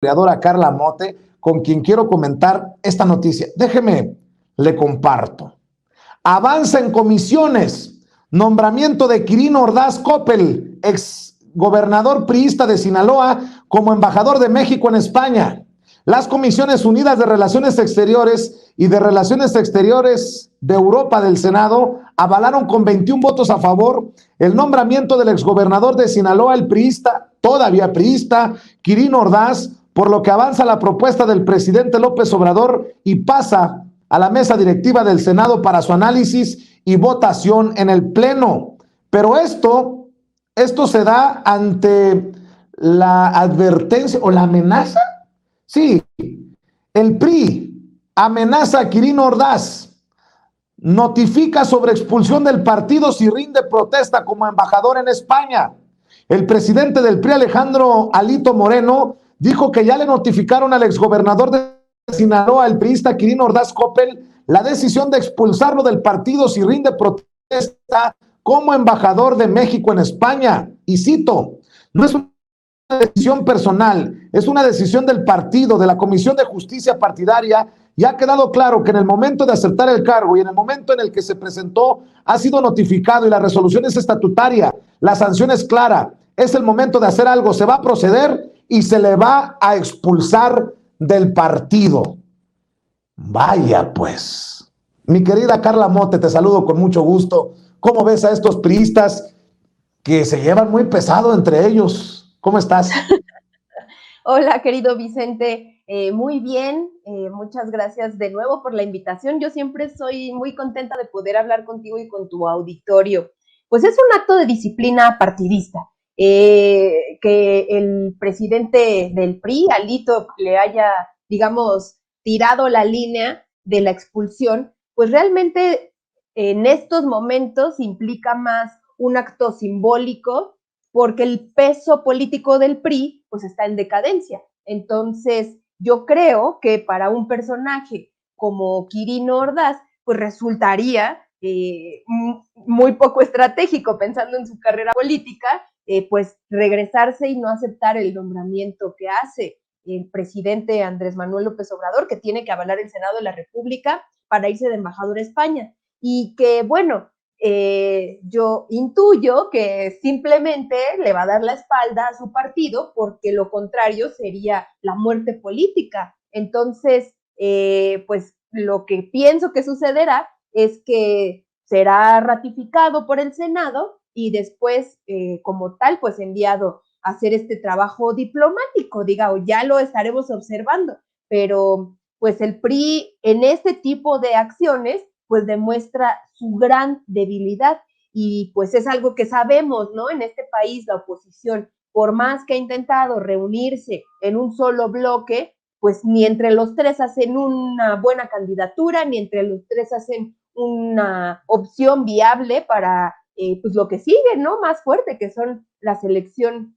historiadora Carla Mote, con quien quiero comentar esta noticia. Déjeme, le comparto. Avanza en comisiones. Nombramiento de Quirino Ordaz Coppel, ex gobernador priista de Sinaloa, como embajador de México en España. Las Comisiones Unidas de Relaciones Exteriores y de Relaciones Exteriores de Europa del Senado avalaron con 21 votos a favor el nombramiento del exgobernador de Sinaloa, el priista, todavía priista, Quirino Ordaz, por lo que avanza la propuesta del presidente López Obrador y pasa a la mesa directiva del Senado para su análisis y votación en el Pleno. Pero esto se da ante la advertencia o la amenaza. Sí, el PRI amenaza a Quirino Ordaz, notifica sobre expulsión del partido si rinde protesta como embajador en España. El presidente del PRI, Alejandro Alito Moreno, dijo que ya le notificaron al exgobernador de Sinaloa, el priista Quirino Ordaz Coppel, la decisión de expulsarlo del partido si rinde protesta como embajador de México en España. Y cito, no es una decisión personal, es una decisión del partido, de la Comisión de Justicia Partidaria, y ha quedado claro que en el momento de aceptar el cargo y en el momento en el que se presentó ha sido notificado y la resolución es estatutaria, la sanción es clara, es el momento de hacer algo, se va a proceder y se le va a expulsar del partido. Vaya pues. Mi querida Carla Mote, te saludo con mucho gusto. ¿Cómo ves a estos priistas que se llevan muy pesado entre ellos? ¿Cómo estás? Hola, querido Vicente. Muy bien. Muchas gracias de nuevo por la invitación. Yo siempre soy muy contenta de poder hablar contigo y con tu auditorio. Pues es un acto de disciplina partidista. Que el presidente del PRI, Alito, le haya, digamos, tirado la línea de la expulsión, pues realmente en estos momentos implica más un acto simbólico porque el peso político del PRI pues está en decadencia. Entonces, yo creo que para un personaje como Quirino Ordaz, pues resultaría muy poco estratégico pensando en su carrera política, pues regresarse y no aceptar el nombramiento que hace el presidente Andrés Manuel López Obrador, que tiene que avalar el Senado de la República para irse de embajador a España. Y que, bueno, yo intuyo que simplemente le va a dar la espalda a su partido porque lo contrario sería la muerte política. Entonces, pues lo que pienso que sucederá es que será ratificado por el Senado y después, como tal, pues enviado a hacer este trabajo diplomático, diga, o ya lo estaremos observando, pero pues el PRI en este tipo de acciones pues demuestra su gran debilidad y pues es algo que sabemos, ¿no? En este país la oposición, por más que ha intentado reunirse en un solo bloque, pues ni entre los tres hacen una buena candidatura, ni entre los tres hacen una opción viable para pues lo que sigue, ¿no? Más fuerte, que son las elecciones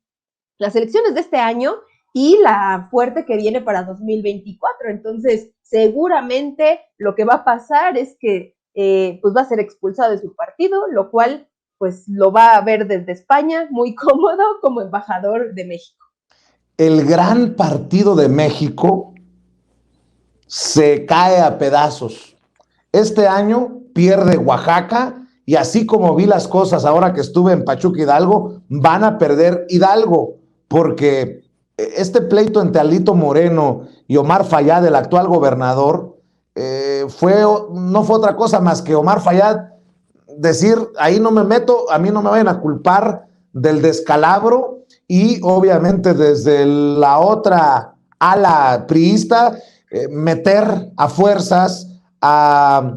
de este año y la fuerte que viene para 2024. Entonces, seguramente lo que va a pasar es que pues va a ser expulsado de su partido, lo cual pues lo va a ver desde España muy cómodo como embajador de México. El gran partido de México se cae a pedazos. Este año pierde Oaxaca y así como vi las cosas ahora que estuve en Pachuca Hidalgo, van a perder Hidalgo porque este pleito entre Alito Moreno y Omar Fayad, el actual gobernador, no fue otra cosa más que Omar Fayad decir, ahí no me meto, a mí no me vayan a culpar del descalabro y obviamente desde la otra ala priista, meter a fuerzas a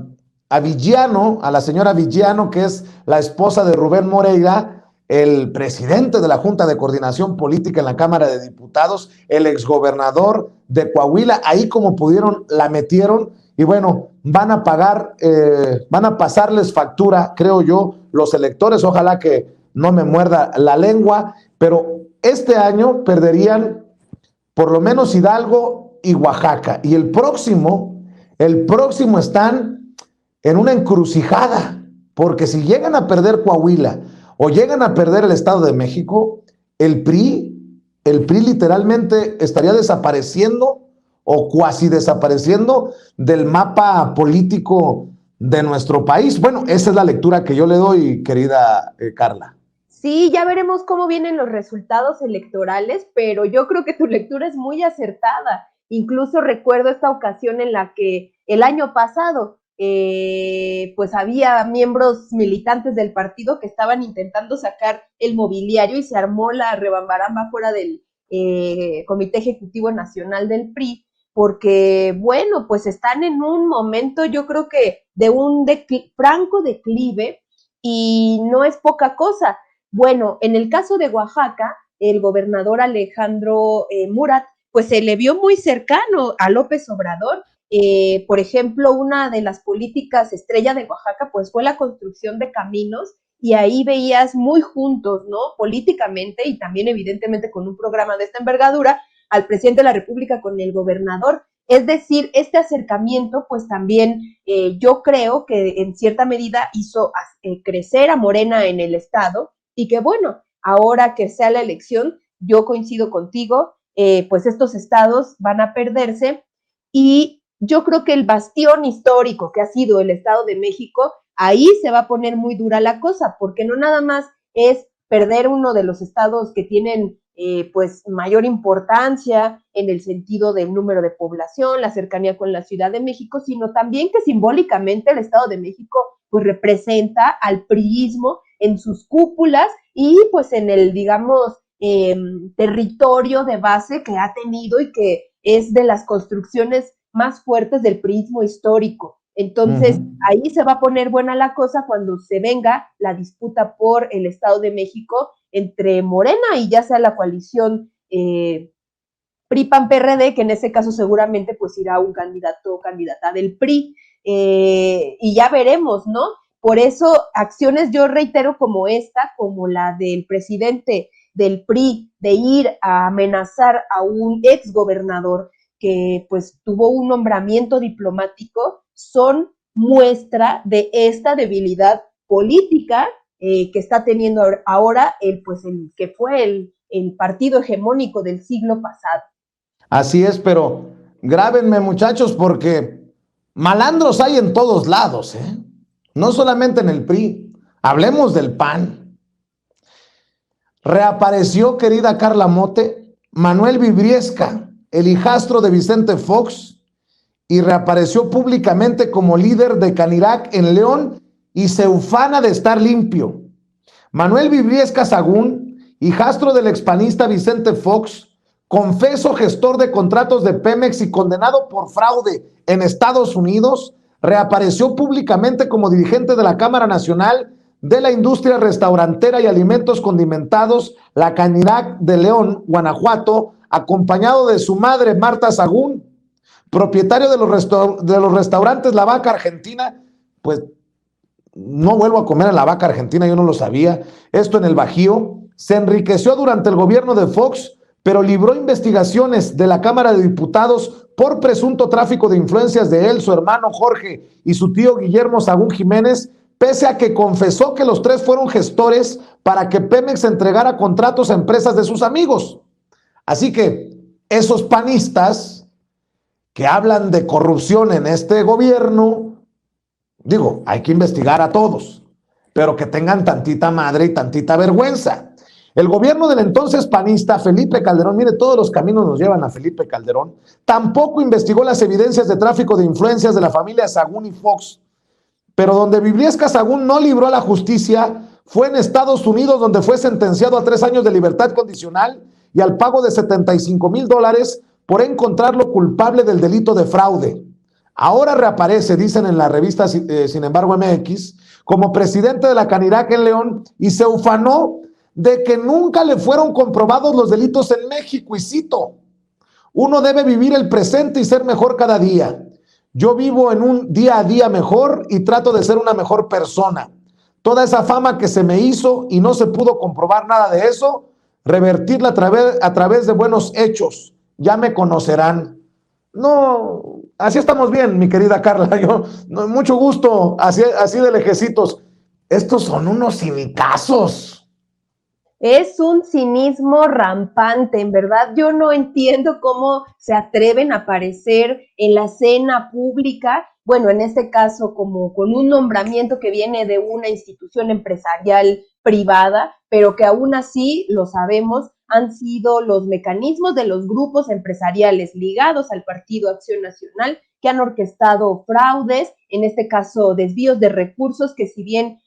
Villano, a la señora Villano, que es la esposa de Rubén Moreira, el presidente de la Junta de Coordinación Política en la Cámara de Diputados, el exgobernador de Coahuila, ahí como pudieron la metieron y bueno, van a pagar, van a pasarles factura, creo yo, los electores, ojalá que no me muerda la lengua, pero este año perderían por lo menos Hidalgo y Oaxaca, y el próximo están en una encrucijada, porque si llegan a perder Coahuila o llegan a perder el Estado de México, el PRI el PRI literalmente estaría desapareciendo o cuasi desapareciendo del mapa político de nuestro país. Bueno, esa es la lectura que yo le doy, querida Carla. Sí, ya veremos cómo vienen los resultados electorales, pero yo creo que tu lectura es muy acertada. Incluso recuerdo esta ocasión en la que el año pasado, pues había miembros militantes del partido que estaban intentando sacar el mobiliario y se armó la rebambaramba fuera del Comité Ejecutivo Nacional del PRI, porque, bueno, pues están en un momento, yo creo que de un franco declive y no es poca cosa. Bueno, en el caso de Oaxaca, el gobernador Alejandro Murat, pues se le vio muy cercano a López Obrador. Por ejemplo, una de las políticas estrella de Oaxaca, pues fue la construcción de caminos y ahí veías muy juntos, ¿no? Políticamente y también evidentemente con un programa de esta envergadura, al presidente de la República con el gobernador. Es decir, este acercamiento, pues también yo creo que en cierta medida hizo crecer a Morena en el estado y que bueno, ahora que sea la elección, yo coincido contigo, pues estos estados van a perderse y yo creo que el bastión histórico que ha sido el Estado de México, ahí se va a poner muy dura la cosa, porque no nada más es perder uno de los estados que tienen pues mayor importancia en el sentido del número de población, la cercanía con la Ciudad de México, sino también que simbólicamente el Estado de México pues representa al priismo en sus cúpulas y pues en el, digamos, territorio de base que ha tenido y que es de las construcciones más fuertes del priismo histórico. Entonces, ahí se va a poner buena la cosa cuando se venga la disputa por el Estado de México entre Morena y ya sea la coalición PRI-PAN-PRD, que en ese caso seguramente pues irá un candidato o candidata del PRI, y ya veremos, ¿no? Por eso acciones yo reitero como esta, como la del presidente del PRI, de ir a amenazar a un exgobernador que pues tuvo un nombramiento diplomático, son muestra de esta debilidad política que está teniendo ahora pues el que fue el partido hegemónico del siglo pasado. Así es, pero grábenme, muchachos, porque malandros hay en todos lados, ¿eh? No solamente en el PRI. Hablemos del PAN. Reapareció, querida Carla Mote, Manuel Vibriesca, el hijastro de Vicente Fox, y reapareció públicamente como líder de Canirac en León y se ufana de estar limpio. Manuel Vibriesca Sagún, hijastro del expanista Vicente Fox, confeso gestor de contratos de Pemex y condenado por fraude en Estados Unidos, reapareció públicamente como dirigente de la Cámara Nacional de la Industria Restaurantera y Alimentos Condimentados, la Canirac de León, Guanajuato, acompañado de su madre Marta Sagún, propietario de los restaurantes La Vaca Argentina. Pues no vuelvo a comer en La Vaca Argentina, yo no lo sabía. Esto en el Bajío. Se enriqueció durante el gobierno de Fox, pero libró investigaciones de la Cámara de Diputados por presunto tráfico de influencias de él, su hermano Jorge y su tío Guillermo Sagún Jiménez, pese a que confesó que los tres fueron gestores para que Pemex entregara contratos a empresas de sus amigos. Así que esos panistas que hablan de corrupción en este gobierno, digo, hay que investigar a todos, pero que tengan tantita madre y tantita vergüenza. El gobierno del entonces panista Felipe Calderón, mire, todos los caminos nos llevan a Felipe Calderón, tampoco investigó las evidencias de tráfico de influencias de la familia Sagún y Fox, pero donde Vibriesca Sagún no libró a la justicia fue en Estados Unidos, donde fue sentenciado a 3 años de libertad condicional y al pago de $75,000 por encontrarlo culpable del delito de fraude. Ahora reaparece, dicen en la revista Sin embargo MX, como presidente de la Canirac en León y se ufanó de que nunca le fueron comprobados los delitos en México. Y cito, uno debe vivir el presente y ser mejor cada día. Yo vivo en un día a día mejor y trato de ser una mejor persona. Toda esa fama que se me hizo y no se pudo comprobar nada de eso, revertirla a través de buenos hechos. Ya me conocerán. No, así estamos bien, mi querida Carla. Yo, no, mucho gusto, así de lejecitos. Estos son unos cinicazos. Es un cinismo rampante, en verdad. Yo no entiendo cómo se atreven a aparecer en la escena pública, bueno, en este caso como con un nombramiento que viene de una institución empresarial privada, pero que aún así, lo sabemos, han sido los mecanismos de los grupos empresariales ligados al Partido Acción Nacional que han orquestado fraudes, en este caso desvíos de recursos que si bien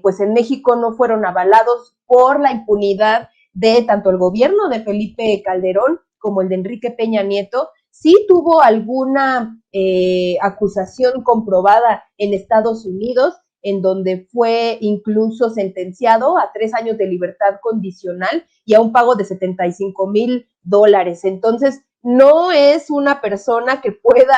pues en México no fueron avalados por la impunidad de tanto el gobierno de Felipe Calderón como el de Enrique Peña Nieto, sí tuvo alguna acusación comprobada en Estados Unidos, en donde fue incluso sentenciado a 3 años de libertad condicional y a un pago de $75,000. Entonces, no es una persona que pueda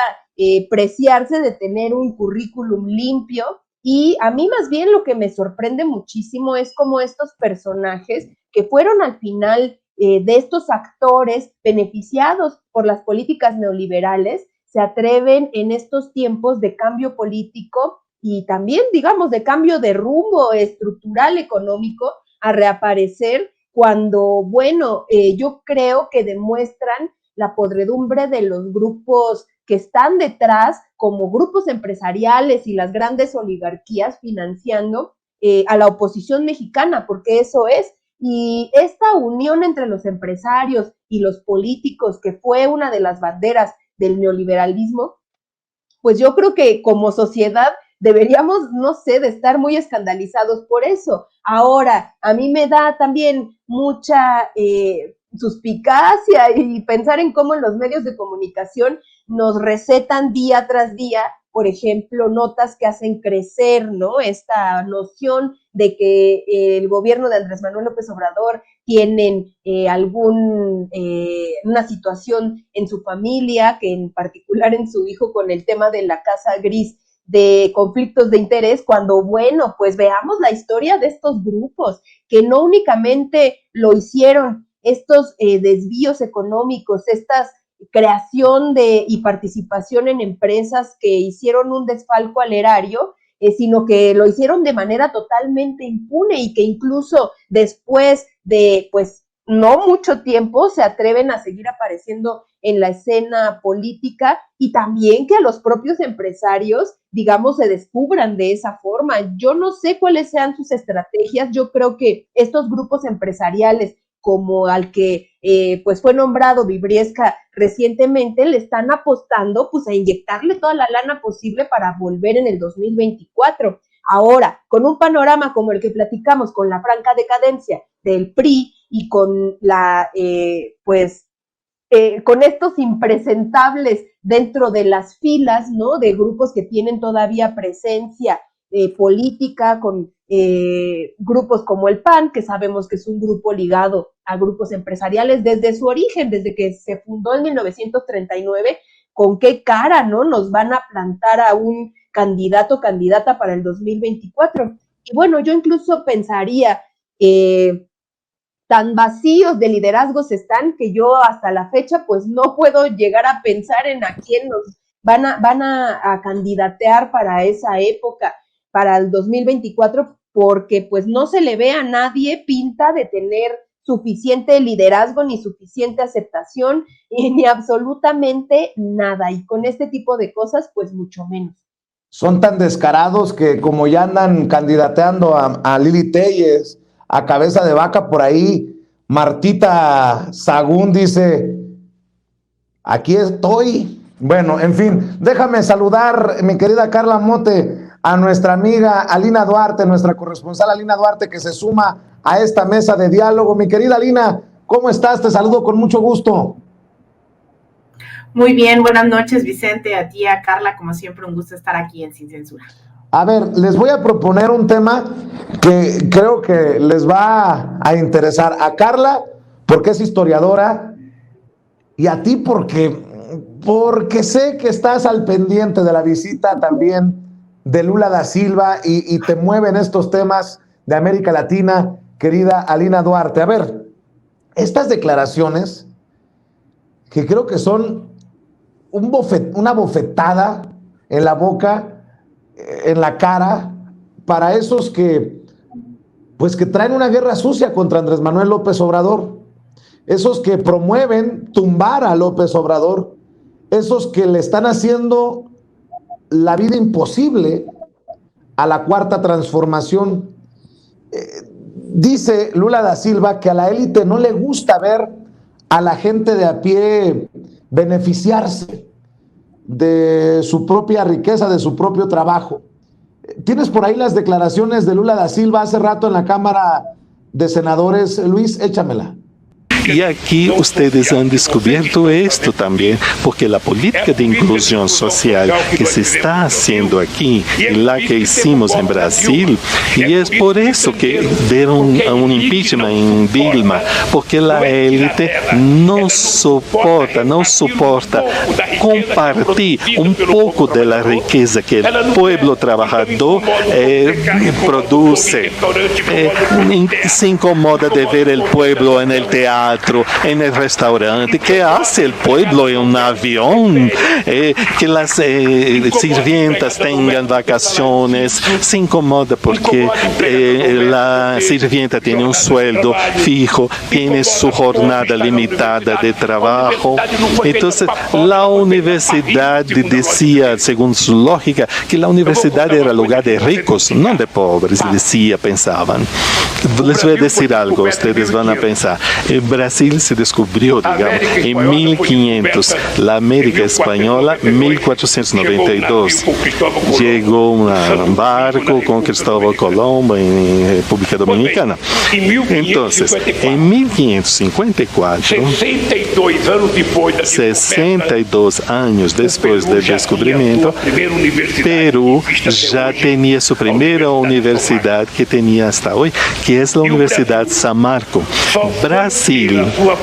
preciarse de tener un currículum limpio, y a mí más bien lo que me sorprende muchísimo es cómo estos personajes que fueron al final de estos actores beneficiados por las políticas neoliberales se atreven en estos tiempos de cambio político y también, digamos, de cambio de rumbo estructural económico a reaparecer cuando, bueno, yo creo que demuestran la podredumbre de los grupos que están detrás, como grupos empresariales y las grandes oligarquías financiando a la oposición mexicana, porque eso es. Y esta unión entre los empresarios y los políticos, que fue una de las banderas del neoliberalismo, pues yo creo que como sociedad deberíamos, no sé, de estar muy escandalizados por eso. Ahora, a mí me da también mucha suspicacia y pensar en cómo en los medios de comunicación nos recetan día tras día, por ejemplo, notas que hacen crecer, ¿no?, esta noción de que el gobierno de Andrés Manuel López Obrador tienen una situación en su familia, que en particular en su hijo con el tema de la casa gris, de conflictos de interés, cuando, bueno, pues veamos la historia de estos grupos, que no únicamente lo hicieron estos desvíos económicos, estas creación y participación en empresas que hicieron un desfalco al erario, sino que lo hicieron de manera totalmente impune y que incluso después de, pues, no mucho tiempo se atreven a seguir apareciendo en la escena política y también que a los propios empresarios, digamos, se descubran de esa forma. Yo no sé cuáles sean sus estrategias. Yo creo que estos grupos empresariales, como al que pues fue nombrado Vibriesca recientemente, le están apostando pues a inyectarle toda la lana posible para volver en el 2024. Ahora, con un panorama como el que platicamos, con la franca decadencia del PRI y con con estos impresentables dentro de las filas, ¿no?, de grupos que tienen todavía presencia política, con grupos como el PAN, que sabemos que es un grupo ligado a grupos empresariales desde su origen, desde que se fundó en 1939, con qué cara, ¿no?, nos van a plantar a un candidato o candidata para el 2024. Y bueno, yo incluso pensaría, tan vacíos de liderazgos están que yo hasta la fecha pues no puedo llegar a pensar en a quién nos van a candidatear para esa época, para el 2024, porque pues no se le ve a nadie pinta de tener suficiente liderazgo, ni suficiente aceptación, ni absolutamente nada. Y con este tipo de cosas, pues mucho menos. Son tan descarados que como ya andan candidateando a Lili Telles, a Cabeza de Vaca por ahí, Martita Sagún dice, aquí estoy. Bueno, en fin, déjame saludar, mi querida Carla Mote, a nuestra amiga Alina Duarte, nuestra corresponsal Alina Duarte, que se suma a esta mesa de diálogo. Mi querida Alina, ¿cómo estás? Te saludo con mucho gusto. Muy bien, buenas noches, Vicente, a ti, a Carla, como siempre, un gusto estar aquí en Sin Censura. A ver, les voy a proponer un tema que creo que les va a interesar. A Carla, porque es historiadora, y a ti porque sé que estás al pendiente de la visita también de Lula da Silva y te mueven estos temas de América Latina, querida Alina Duarte. A ver, estas declaraciones que creo que son una bofetada en la boca, en la cara, para esos que pues que traen una guerra sucia contra Andrés Manuel López Obrador, esos que promueven tumbar a López Obrador, esos que le están haciendo la vida imposible a la Cuarta Transformación. Dice Lula da Silva que a la élite no le gusta ver a la gente de a pie beneficiarse de su propia riqueza, de su propio trabajo. ¿Tienes por ahí las declaraciones de Lula da Silva hace rato en la Cámara de Senadores? Luis, échamela. Y aquí ustedes han descubierto esto también, porque la política de inclusión social que se está haciendo aquí y la que hicimos en Brasil, y es por eso que dieron un impeachment en Dilma, porque la élite no soporta compartir un poco de la riqueza que el pueblo trabajador produce. Se incomoda de ver el pueblo en el teatro, en el restaurante. ¿Qué hace el pueblo en un avión? Que las sirvientas tengan vacaciones. Se incomoda porque la sirvienta tiene un sueldo fijo, tiene su jornada limitada de trabajo. Entonces, la universidad decía, según su lógica, que la universidad era lugar de ricos, no de pobres, pensaban. Les voy a decir algo, ustedes van a pensar. Brasil se descubrió, digamos, en 1500, la América Española, 1492. Llegó un barco con Cristóbal Colón en República Dominicana. Entonces, en 1554, 62 años después del descubrimiento, Perú ya tenía su primera universidad que tenía hasta hoy, que es la Universidad San Marcos. Brasil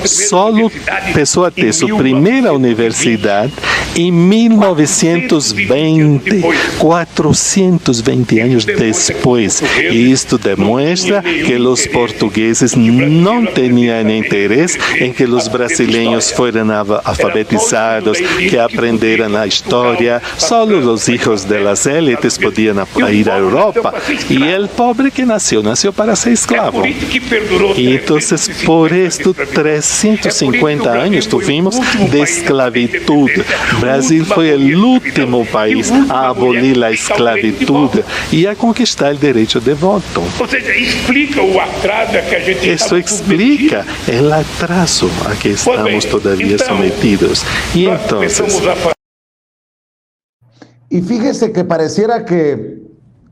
solo empezó a ter sua primeira universidade em 1920, 420 anos depois. E isto demonstra que os portugueses não tinham interesse em que os brasileiros fossem alfabetizados, que aprenderam a história. Só os filhos das élites podiam ir à Europa. E o pobre que nasceu para ser escravo. E então, por isto, 350 anos tuvimos de esclavitud. Brasil foi o último país a abolir a esclavitud e a conquistar o direito de voto. Ou seja, explica o atraso a que a gente Isso explica o atraso a que estamos todavía sometidos. E então, y fíjese que pareciera que,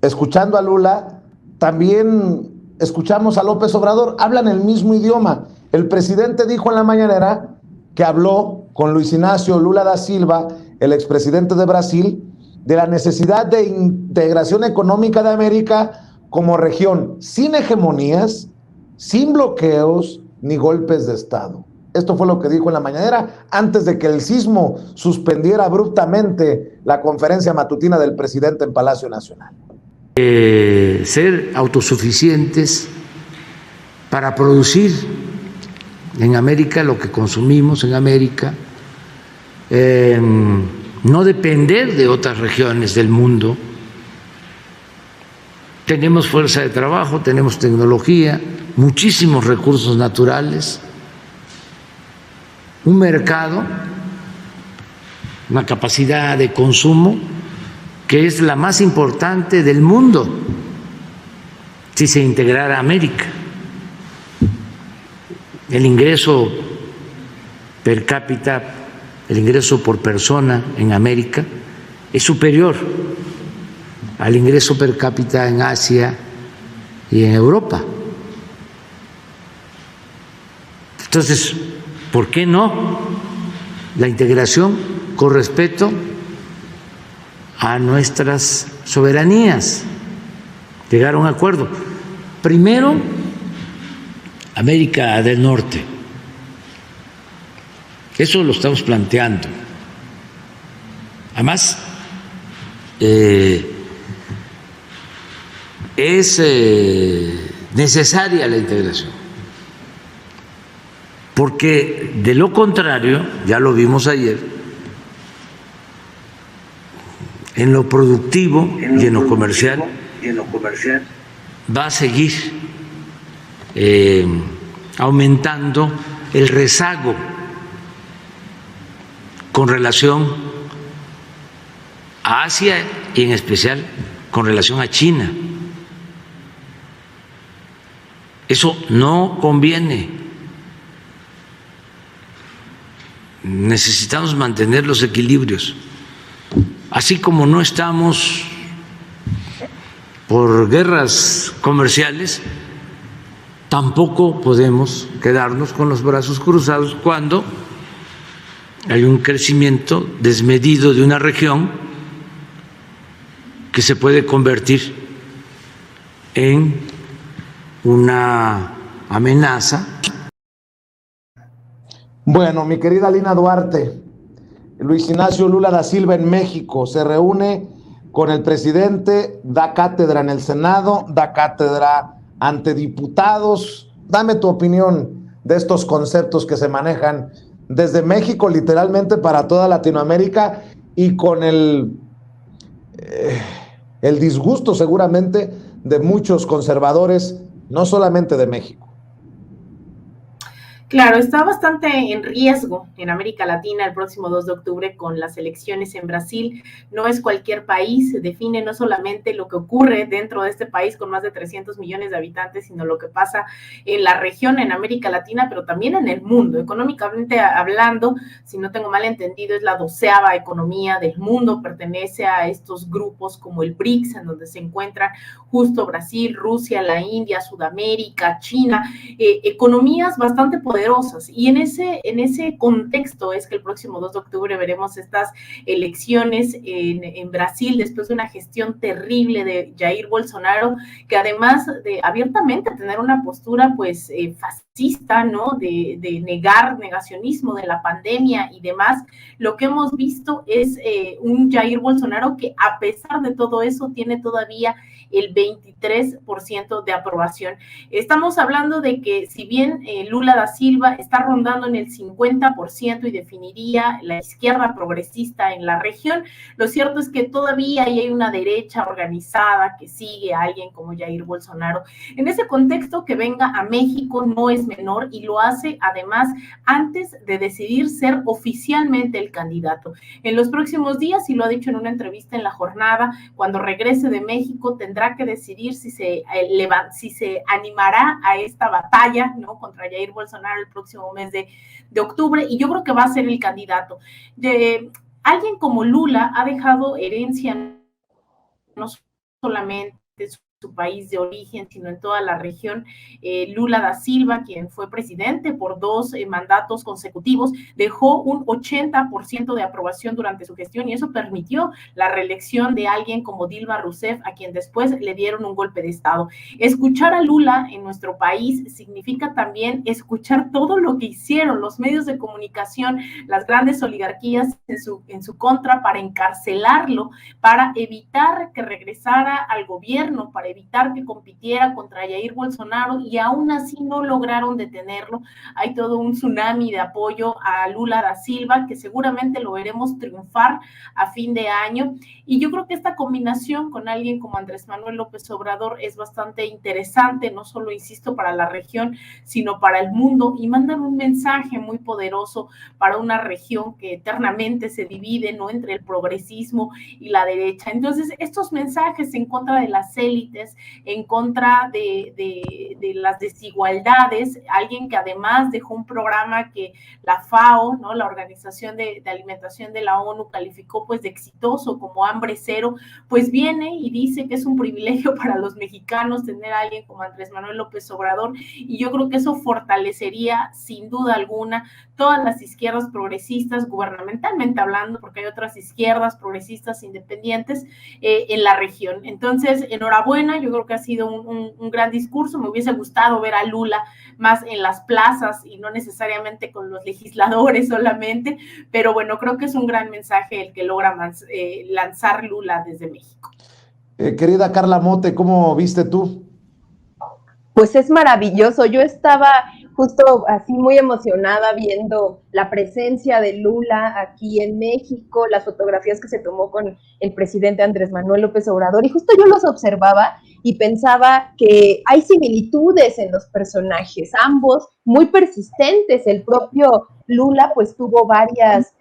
escuchando a Lula, también escuchamos a López Obrador, hablan el mismo idioma. El presidente dijo en la mañanera que habló con Luis Ignacio Lula da Silva, el expresidente de Brasil, de la necesidad de integración económica de América como región, sin hegemonías, sin bloqueos ni golpes de Estado. Esto fue lo que dijo en la mañanera antes de que el sismo suspendiera abruptamente la conferencia matutina del presidente en Palacio Nacional. Ser autosuficientes para producir en América lo que consumimos en América, no depender de otras regiones del mundo. Tenemos fuerza de trabajo, tenemos tecnología, muchísimos recursos naturales, un mercado, una capacidad de consumo que es la más importante del mundo si se integrara América. El ingreso per cápita, el ingreso por persona en América es superior al ingreso per cápita en Asia y en Europa. Entonces, ¿por qué no la integración con respeto a nuestras soberanías? Llegar a un acuerdo. Primero, América del Norte. Eso lo estamos planteando. Además, es necesaria la integración, porque de lo contrario, ya lo vimos ayer, en lo productivo y en lo comercial va a seguir aumentando el rezago con relación a Asia y en especial con relación a China. Eso no conviene. Necesitamos mantener los equilibrios. Así como no estamos por guerras comerciales, tampoco podemos quedarnos con los brazos cruzados cuando hay un crecimiento desmedido de una región que se puede convertir en una amenaza. Bueno, mi querida Lina Duarte, Luis Ignacio Lula da Silva en México se reúne con el presidente, da cátedra en el Senado, da cátedra ante diputados. Dame tu opinión de estos conceptos que se manejan desde México literalmente para toda Latinoamérica y con el disgusto seguramente de muchos conservadores, no solamente de México. Claro, está bastante en riesgo en América Latina el próximo 2 de octubre con las elecciones en Brasil. No es cualquier país, se define no solamente lo que ocurre dentro de este país con más de 300 millones de habitantes, sino lo que pasa en la región, en América Latina, pero también en el mundo. Económicamente hablando, si no tengo mal entendido, es la 12ª economía del mundo, pertenece a estos grupos como el BRICS, en donde se encuentran justo Brasil, Rusia, la India, Sudamérica, China, economías bastante poderosas. Y en ese contexto es que el próximo 2 de octubre veremos estas elecciones en Brasil después de una gestión terrible de Jair Bolsonaro, que además de abiertamente tener una postura pues fascista, ¿no? De negacionismo de la pandemia y demás, lo que hemos visto es un Jair Bolsonaro que a pesar de todo eso tiene todavía el 23% de aprobación. Estamos hablando de que si bien Lula da Silva está rondando en el 50% y definiría la izquierda progresista en la región, lo cierto es que todavía hay una derecha organizada que sigue a alguien como Jair Bolsonaro. En ese contexto, que venga a México no es menor y lo hace además antes de decidir ser oficialmente el candidato. En los próximos días, y lo ha dicho en una entrevista en La Jornada, cuando regrese de México tendrá que decidir si se animará a esta batalla, ¿no? Contra Jair Bolsonaro el próximo mes de octubre, y yo creo que va a ser el candidato. Alguien como Lula ha dejado herencia no solamente su país de origen, sino en toda la región. Lula da Silva, quien fue presidente por 2 mandatos consecutivos, dejó un 80% de aprobación durante su gestión y eso permitió la reelección de alguien como Dilma Rousseff, a quien después le dieron un golpe de estado. Escuchar a Lula en nuestro país significa también escuchar todo lo que hicieron los medios de comunicación, las grandes oligarquías en su contra, para encarcelarlo, para evitar que regresara al gobierno, para evitar que compitiera contra Jair Bolsonaro, y aún así no lograron detenerlo. Hay todo un tsunami de apoyo a Lula da Silva, que seguramente lo veremos triunfar a fin de año, y yo creo que esta combinación con alguien como Andrés Manuel López Obrador es bastante interesante, no solo, insisto, para la región, sino para el mundo, y mandan un mensaje muy poderoso para una región que eternamente se divide, ¿no?, entre el progresismo y la derecha. Entonces, estos mensajes en contra de las élites, en contra de las desigualdades, alguien que además dejó un programa que la FAO, ¿no?, la Organización de Alimentación de la ONU, calificó pues de exitoso, como Hambre Cero, pues viene y dice que es un privilegio para los mexicanos tener a alguien como Andrés Manuel López Obrador, y yo creo que eso fortalecería sin duda alguna todas las izquierdas progresistas, gubernamentalmente hablando, porque hay otras izquierdas progresistas independientes en la región. Entonces, enhorabuena, yo creo que ha sido un gran discurso. Me hubiese gustado ver a Lula más en las plazas y no necesariamente con los legisladores solamente, pero bueno, creo que es un gran mensaje el que logra lanzar Lula desde México. Querida Carla Mote, ¿cómo viste tú? Pues es maravilloso. Yo estaba justo así muy emocionada viendo la presencia de Lula aquí en México, las fotografías que se tomó con el presidente Andrés Manuel López Obrador, y justo yo los observaba y pensaba que hay similitudes en los personajes, ambos muy persistentes. El propio Lula pues tuvo varias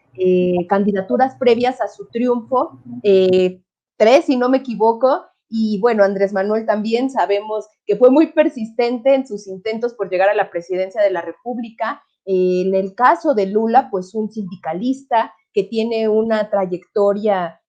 candidaturas previas a su triunfo, 3 si no me equivoco, y bueno, Andrés Manuel también sabemos que fue muy persistente en sus intentos por llegar a la presidencia de la República. En el caso de Lula, pues un sindicalista que tiene una trayectoria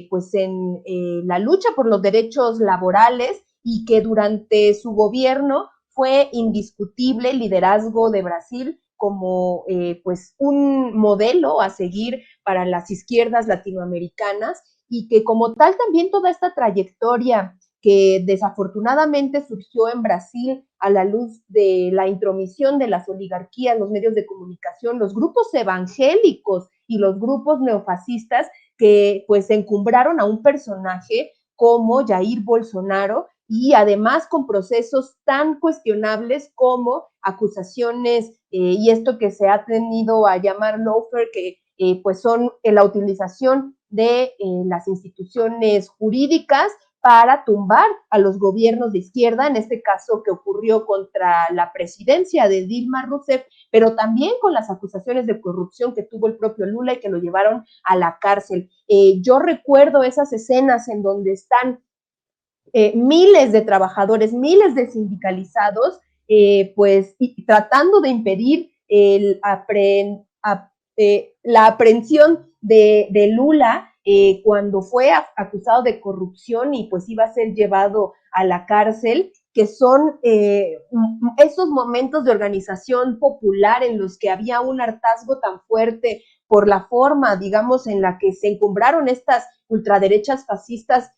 pues en la lucha por los derechos laborales y que durante su gobierno fue indiscutible el liderazgo de Brasil como pues un modelo a seguir para las izquierdas latinoamericanas, y que como tal también toda esta trayectoria que desafortunadamente surgió en Brasil a la luz de la intromisión de las oligarquías, los medios de comunicación, los grupos evangélicos y los grupos neofascistas que pues encumbraron a un personaje como Jair Bolsonaro, y además con procesos tan cuestionables como acusaciones y esto que se ha tenido a llamar lawfare, que pues son la utilización de las instituciones jurídicas para tumbar a los gobiernos de izquierda, en este caso que ocurrió contra la presidencia de Dilma Rousseff, pero también con las acusaciones de corrupción que tuvo el propio Lula y que lo llevaron a la cárcel. Yo recuerdo esas escenas en donde están miles de trabajadores, miles de sindicalizados, pues tratando de impedir la aprehensión de Lula cuando fue acusado de corrupción y pues iba a ser llevado a la cárcel, que son esos momentos de organización popular en los que había un hartazgo tan fuerte por la forma, digamos, en la que se encumbraron estas ultraderechas fascistas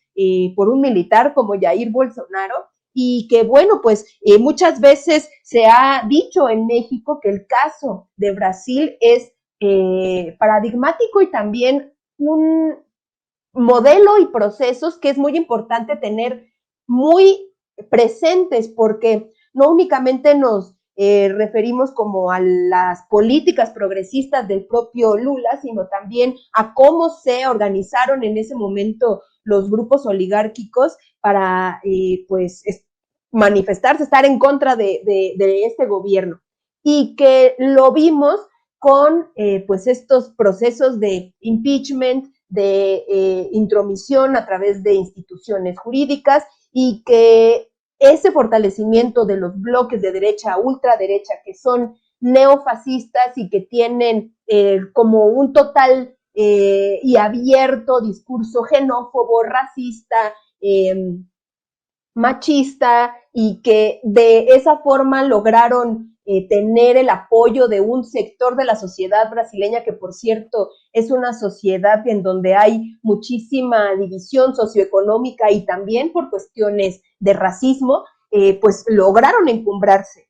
por un militar como Jair Bolsonaro, y que, bueno, pues muchas veces se ha dicho en México que el caso de Brasil es paradigmático y también un modelo y procesos que es muy importante tener muy presentes, porque no únicamente nos referimos como a las políticas progresistas del propio Lula, sino también a cómo se organizaron en ese momento los grupos oligárquicos para pues manifestarse, estar en contra de este gobierno, y que lo vimos con pues estos procesos de impeachment, de intromisión a través de instituciones jurídicas, y que ese fortalecimiento de los bloques de derecha a ultraderecha que son neofascistas y que tienen como un total y abierto discurso xenófobo, racista, machista, y que de esa forma lograron tener el apoyo de un sector de la sociedad brasileña, que por cierto es una sociedad en donde hay muchísima división socioeconómica y también por cuestiones de racismo, pues lograron encumbrarse.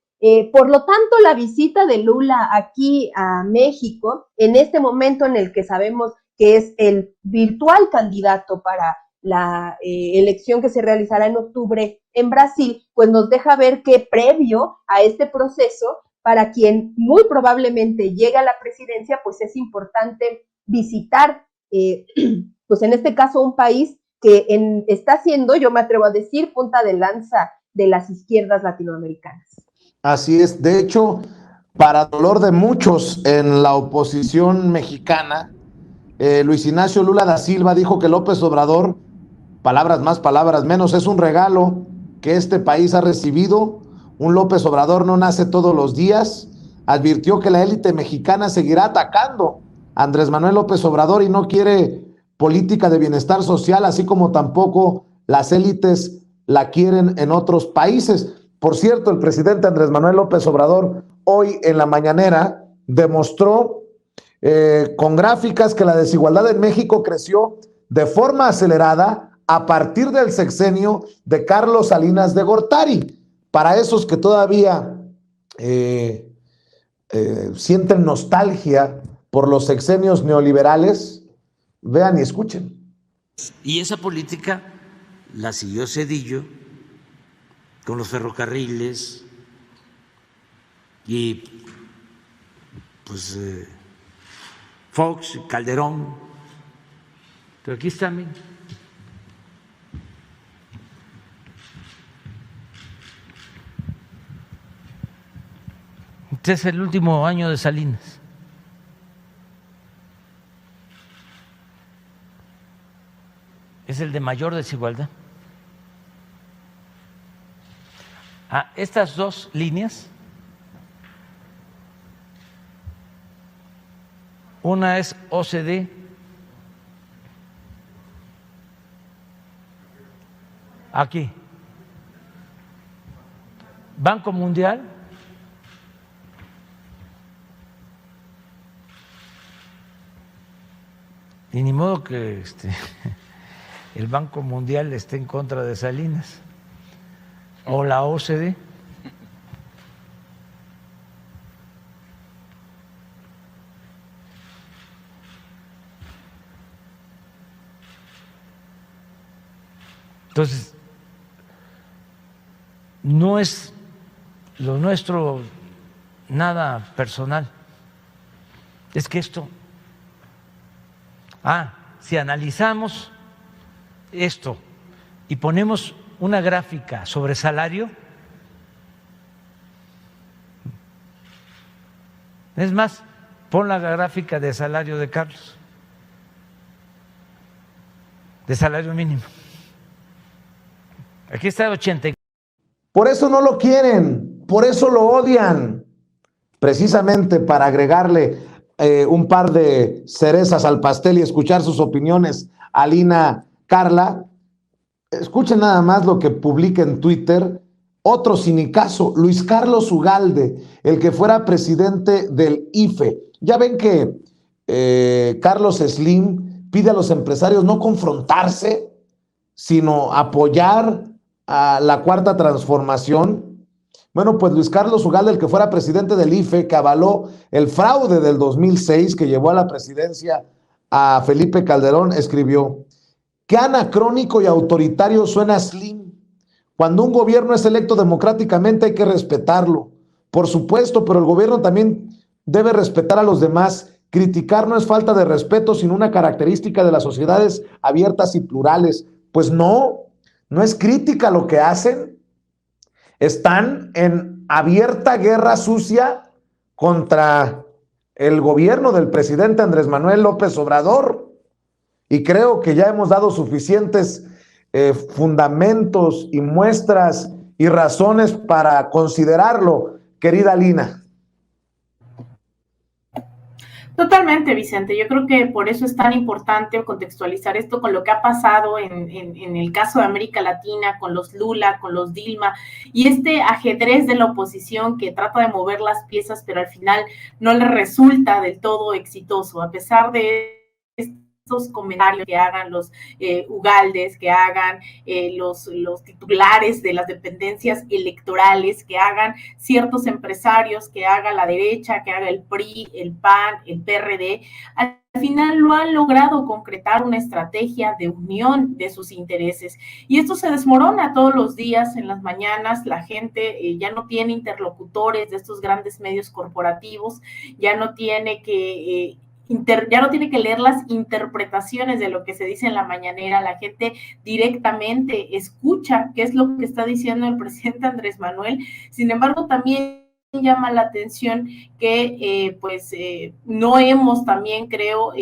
Por lo tanto, la visita de Lula aquí a México, en este momento en el que sabemos que es el virtual candidato para la elección que se realizará en octubre en Brasil, pues nos deja ver que previo a este proceso, para quien muy probablemente llegue a la presidencia, pues es importante visitar, pues en este caso, un país que está siendo, yo me atrevo a decir, punta de lanza de las izquierdas latinoamericanas. Así es. De hecho, para dolor de muchos en la oposición mexicana, Luis Ignacio Lula da Silva dijo que López Obrador, palabras más, palabras menos, es un regalo que este país ha recibido. Un López Obrador no nace todos los días. Advirtió que la élite mexicana seguirá atacando a Andrés Manuel López Obrador y no quiere política de bienestar social, así como tampoco las élites la quieren en otros países. Por cierto, el presidente Andrés Manuel López Obrador hoy en la mañanera demostró con gráficas que la desigualdad en México creció de forma acelerada a partir del sexenio de Carlos Salinas de Gortari. Para esos que todavía sienten nostalgia por los sexenios neoliberales, vean y escuchen. Y esa política la siguió Zedillo con los ferrocarriles y pues Fox, Calderón. Pero aquí está, miren. Este es el último año de Salinas. Es el de mayor desigualdad. Estas dos líneas, una es OCDE, aquí, Banco Mundial, y ni modo que el Banco Mundial esté en contra de Salinas, o la OCDE. Entonces, no es lo nuestro nada personal, es que esto, si analizamos esto y ponemos una gráfica sobre salario, es más, pon la gráfica de salario de Carlos, de salario mínimo. Aquí está 80. Por eso no lo quieren, por eso lo odian. Precisamente para agregarle un par de cerezas al pastel y escuchar sus opiniones a Lina Carla, escuchen nada más lo que publica en Twitter otro sinicazo, Luis Carlos Ugalde, el que fuera presidente del IFE. Ya ven que Carlos Slim pide a los empresarios no confrontarse, sino apoyar a la Cuarta Transformación. Bueno, pues Luis Carlos Ugalde, el que fuera presidente del IFE, que avaló el fraude del 2006 que llevó a la presidencia a Felipe Calderón, escribió: qué anacrónico y autoritario suena Slim. Cuando un gobierno es electo democráticamente hay que respetarlo, por supuesto, pero el gobierno también debe respetar a los demás. Criticar no es falta de respeto, sino una característica de las sociedades abiertas y plurales. Pues no es crítica lo que hacen. Están en abierta guerra sucia contra el gobierno del presidente Andrés Manuel López Obrador. Y creo que ya hemos dado suficientes fundamentos y muestras y razones para considerarlo, querida Lina. Totalmente, Vicente. Yo creo que por eso es tan importante contextualizar esto con lo que ha pasado en el caso de América Latina, con los Lula, con los Dilma, y este ajedrez de la oposición que trata de mover las piezas, pero al final no le resulta del todo exitoso, a pesar de estos comentarios que hagan los Ugaldes, que hagan los titulares de las dependencias electorales, que hagan ciertos empresarios, que haga la derecha, que haga el PRI, el PAN, el PRD, al final lo han logrado concretar una estrategia de unión de sus intereses. Y esto se desmorona todos los días en las mañanas. La gente ya no tiene interlocutores de estos grandes medios corporativos, ya no tiene que leer las interpretaciones de lo que se dice en la mañanera. La gente directamente escucha qué es lo que está diciendo el presidente Andrés Manuel. Sin embargo, también llama la atención que no hemos también, creo,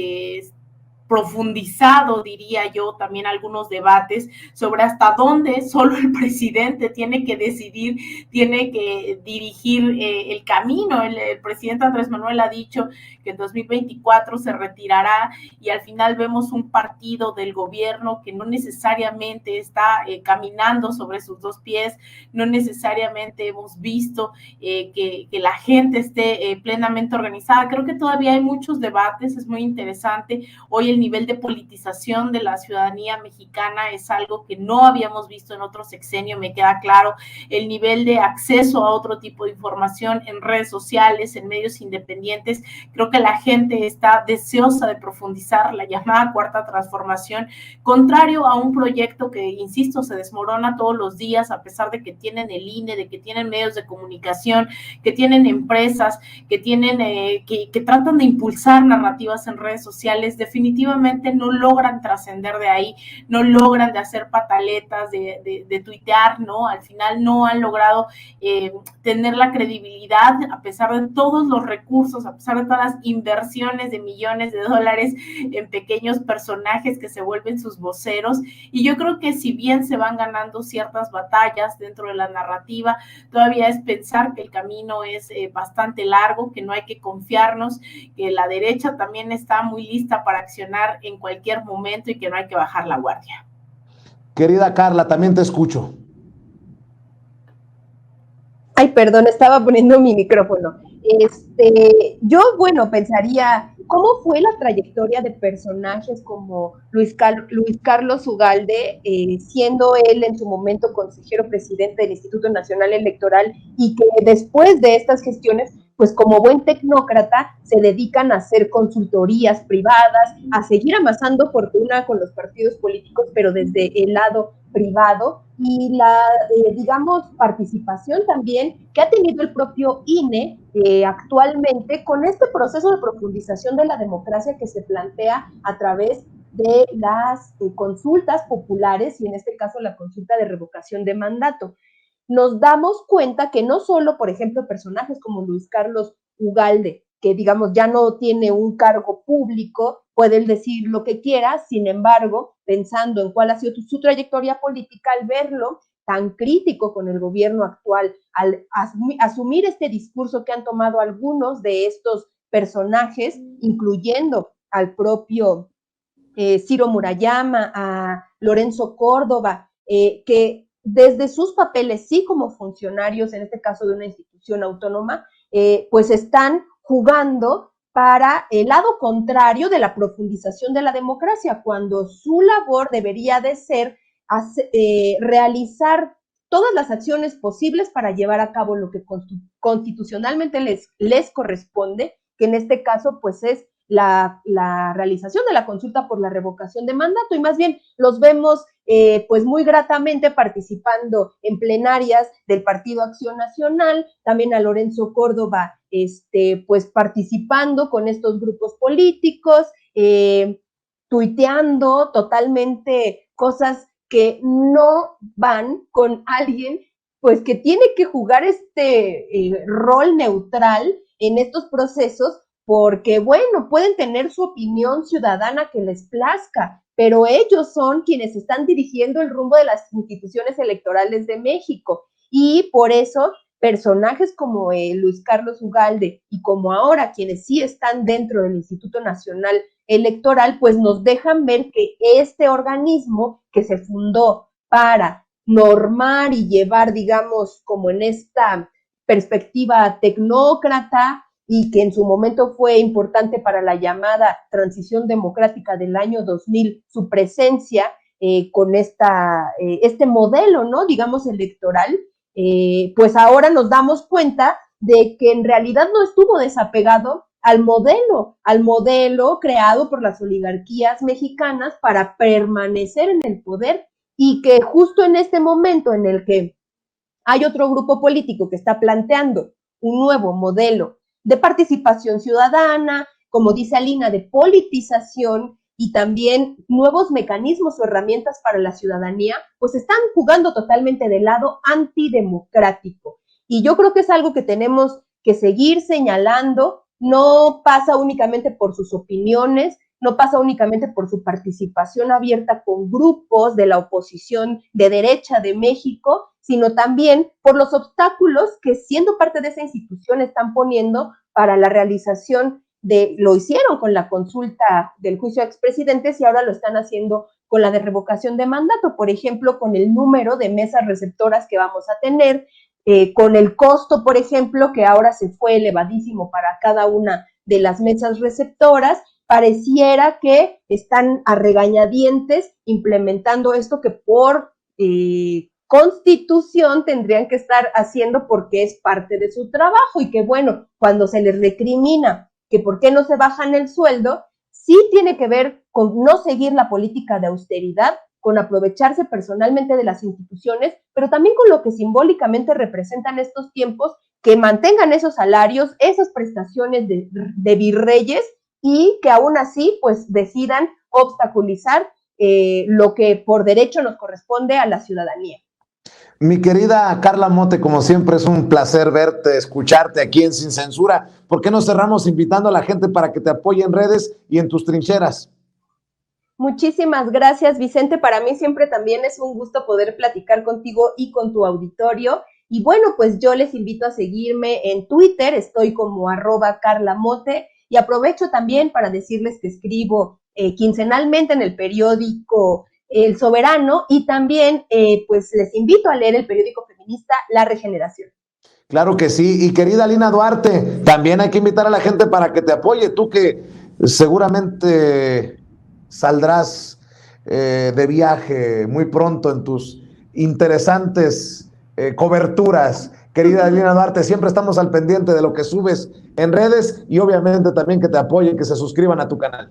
profundizado, diría yo, también algunos debates sobre hasta dónde solo el presidente tiene que decidir, tiene que dirigir el camino. El presidente Andrés Manuel ha dicho que en 2024 se retirará y al final vemos un partido del gobierno que no necesariamente está caminando sobre sus dos pies, no necesariamente hemos visto que la gente esté plenamente organizada. Creo que todavía hay muchos debates, es muy interesante. Hoy el nivel de politización de la ciudadanía mexicana es algo que no habíamos visto en otro sexenio, me queda claro. El nivel de acceso a otro tipo de información en redes sociales, en medios independientes, creo que la gente está deseosa de profundizar la llamada Cuarta Transformación, contrario a un proyecto que, insisto, se desmorona todos los días, a pesar de que tienen el INE, de que tienen medios de comunicación, que tienen empresas, que tienen que tratan de impulsar narrativas en redes sociales. Definitivamente definitivamente no logran trascender de ahí, no logran de hacer pataletas, de tuitear, ¿no? Al final no han logrado tener la credibilidad, a pesar de todos los recursos, a pesar de todas las inversiones de millones de dólares en pequeños personajes que se vuelven sus voceros. Y yo creo que si bien se van ganando ciertas batallas dentro de la narrativa, todavía es pensar que el camino es bastante largo, que no hay que confiarnos, que la derecha también está muy lista para accionar en cualquier momento y que no hay que bajar la guardia. Querida Carla, también te escucho. Ay, perdón, estaba poniendo mi micrófono. Yo, bueno, pensaría, ¿cómo fue la trayectoria de personajes como Luis Carlos Ugalde, siendo él en su momento consejero presidente del Instituto Nacional Electoral, y que después de estas gestiones, pues como buen tecnócrata, se dedican a hacer consultorías privadas, a seguir amasando fortuna con los partidos políticos, pero desde el lado privado, y la, digamos, participación también que ha tenido el propio INE actualmente con este proceso de profundización de la democracia que se plantea a través de las consultas populares, y en este caso la consulta de revocación de mandato. Nos damos cuenta que no solo, por ejemplo, personajes como Luis Carlos Ugalde, que digamos ya no tiene un cargo público, puede él decir lo que quiera, sin embargo, pensando en cuál ha sido su trayectoria política, al verlo tan crítico con el gobierno actual, al asumir este discurso que han tomado algunos de estos personajes, incluyendo al propio Ciro Murayama, a Lorenzo Córdoba, que desde sus papeles, sí como funcionarios, en este caso de una institución autónoma, pues están jugando para el lado contrario de la profundización de la democracia, cuando su labor debería de ser realizar todas las acciones posibles para llevar a cabo lo que constitucionalmente les corresponde, que en este caso pues es la realización de la consulta por la revocación de mandato, y más bien los vemos pues muy gratamente participando en plenarias del Partido Acción Nacional, también a Lorenzo Córdoba pues participando con estos grupos políticos, tuiteando totalmente cosas que no van con alguien pues que tiene que jugar rol neutral en estos procesos, porque, bueno, pueden tener su opinión ciudadana que les plazca, pero ellos son quienes están dirigiendo el rumbo de las instituciones electorales de México, y por eso personajes como Luis Carlos Ugalde y como ahora quienes sí están dentro del Instituto Nacional Electoral, pues nos dejan ver que este organismo que se fundó para normar y llevar, digamos, como en esta perspectiva tecnócrata, y que en su momento fue importante para la transición democrática del año 2000, su presencia con este modelo, ¿no? Digamos, electoral, pues ahora nos damos cuenta de que en realidad no estuvo desapegado al modelo creado por las oligarquías mexicanas para permanecer en el poder, y que justo en este momento en el que hay otro grupo político que está planteando un nuevo modelo de participación ciudadana, como dice Alina, de politización, y también nuevos mecanismos o herramientas para la ciudadanía, pues están jugando totalmente del lado antidemocrático. Y yo creo que es algo que tenemos que seguir señalando. No pasa únicamente por sus opiniones, no pasa únicamente por su participación abierta con grupos de la oposición de derecha de México, sino también por los obstáculos que, siendo parte de esa institución, están poniendo para la realización lo hicieron con la consulta del juicio a expresidentes, y ahora lo están haciendo con la de revocación de mandato, por ejemplo, con el número de mesas receptoras que vamos a tener, con el costo, por ejemplo, que ahora se fue elevadísimo para cada una de las mesas receptoras. Pareciera que están a regañadientes implementando esto que por Constitución tendrían que estar haciendo porque es parte de su trabajo, y que, bueno, cuando se les recrimina que por qué no se bajan el sueldo, sí tiene que ver con no seguir la política de austeridad, con aprovecharse personalmente de las instituciones, pero también con lo que simbólicamente representan estos tiempos, que mantengan esos salarios, esas prestaciones de virreyes, y que aún así pues decidan obstaculizar lo que por derecho nos corresponde a la ciudadanía. Mi querida Carla Mote, como siempre es un placer verte, escucharte aquí en Sin Censura. ¿Por qué no cerramos invitando a la gente para que te apoye en redes y en tus trincheras? Muchísimas gracias, Vicente. Para mí siempre también es un gusto poder platicar contigo y con tu auditorio. Y bueno, pues yo les invito a seguirme en Twitter, estoy como @CarlaMote, y aprovecho también para decirles que escribo quincenalmente en el periódico El Soberano, y también pues les invito a leer el periódico feminista La Regeneración. Claro que sí. Y querida Lina Duarte, también hay que invitar a la gente para que te apoye. Tú que seguramente saldrás de viaje muy pronto en tus interesantes coberturas. Querida Lina Duarte, siempre estamos al pendiente de lo que subes en redes y obviamente también que te apoyen, que se suscriban a tu canal.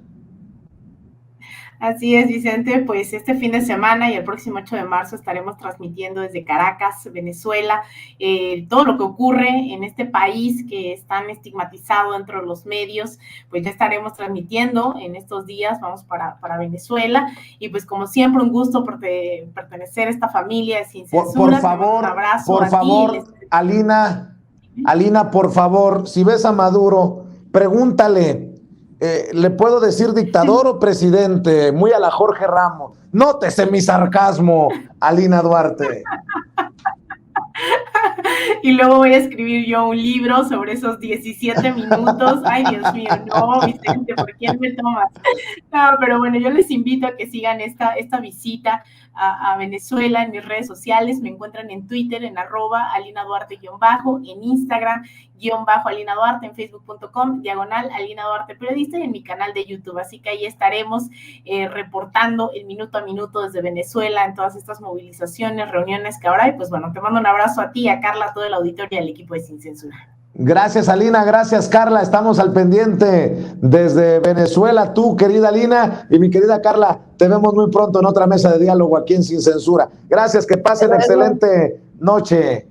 Así es, Vicente, pues este fin de semana y el próximo 8 de marzo estaremos transmitiendo desde Caracas, Venezuela, todo lo que ocurre en este país que es tan estigmatizado dentro de los medios. Pues ya estaremos transmitiendo en estos días, vamos para Venezuela, y pues como siempre un gusto pertenecer a esta familia de Sin Censura. Por favor, un abrazo por favor, Alina, por favor, si ves a Maduro, pregúntale, ¿le puedo decir dictador o presidente? Muy a la Jorge Ramos. Nótese mi sarcasmo, Alina Duarte. Y luego voy a escribir yo un libro sobre esos 17 minutos. Ay, Dios mío, no, Vicente, ¿por quién me tomas? No, pero bueno, yo les invito a que sigan esta visita a Venezuela en mis redes sociales. Me encuentran en Twitter en @AlinaDuarte_, en Instagram _Alina Duarte, en Facebook.com/Alina Duarte Periodista, y en mi canal de YouTube. Así que ahí estaremos reportando el minuto a minuto desde Venezuela en todas estas movilizaciones, reuniones que ahora hay. Pues bueno, te mando un abrazo a ti, a Carla, a todo el auditorio y al equipo de Sin Censura. Gracias, Alina, gracias, Carla, estamos al pendiente desde Venezuela. Tú, querida Alina, y mi querida Carla, te vemos muy pronto en otra mesa de diálogo aquí en Sin Censura. Gracias, que pasen excelente noche.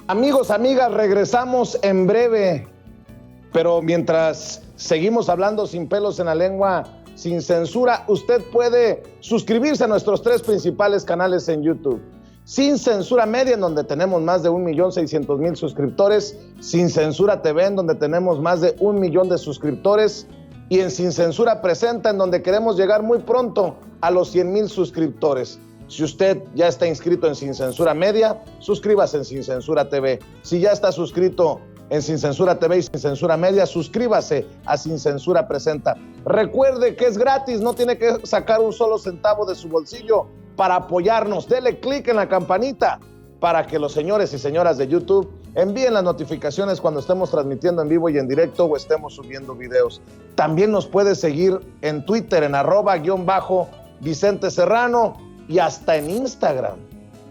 Amigos, amigas, regresamos en breve, pero mientras seguimos hablando sin pelos en la lengua, sin censura, usted puede suscribirse a nuestros 3 principales canales en YouTube. Sin Censura Media, en donde tenemos más de 1.600.000 suscriptores, Sin Censura TV, en donde tenemos más de 1 millón de suscriptores, y en Sin Censura Presenta, en donde queremos llegar muy pronto a los 100,000 suscriptores. Si usted ya está inscrito en Sin Censura Media, suscríbase en Sin Censura TV. Si ya está suscrito en Sin Censura TV y Sin Censura Media, suscríbase a Sin Censura Presenta. Recuerde que es gratis, no tiene que sacar un solo centavo de su bolsillo para apoyarnos. Dele clic en la campanita para que los señores y señoras de YouTube envíen las notificaciones cuando estemos transmitiendo en vivo y en directo o estemos subiendo videos. También nos puede seguir en Twitter en @Vicente Serrano y hasta en Instagram.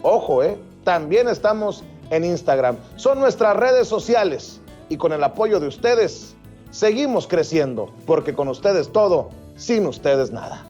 Ojo, también estamos en Instagram. Son nuestras redes sociales y con el apoyo de ustedes seguimos creciendo, porque con ustedes todo, sin ustedes nada.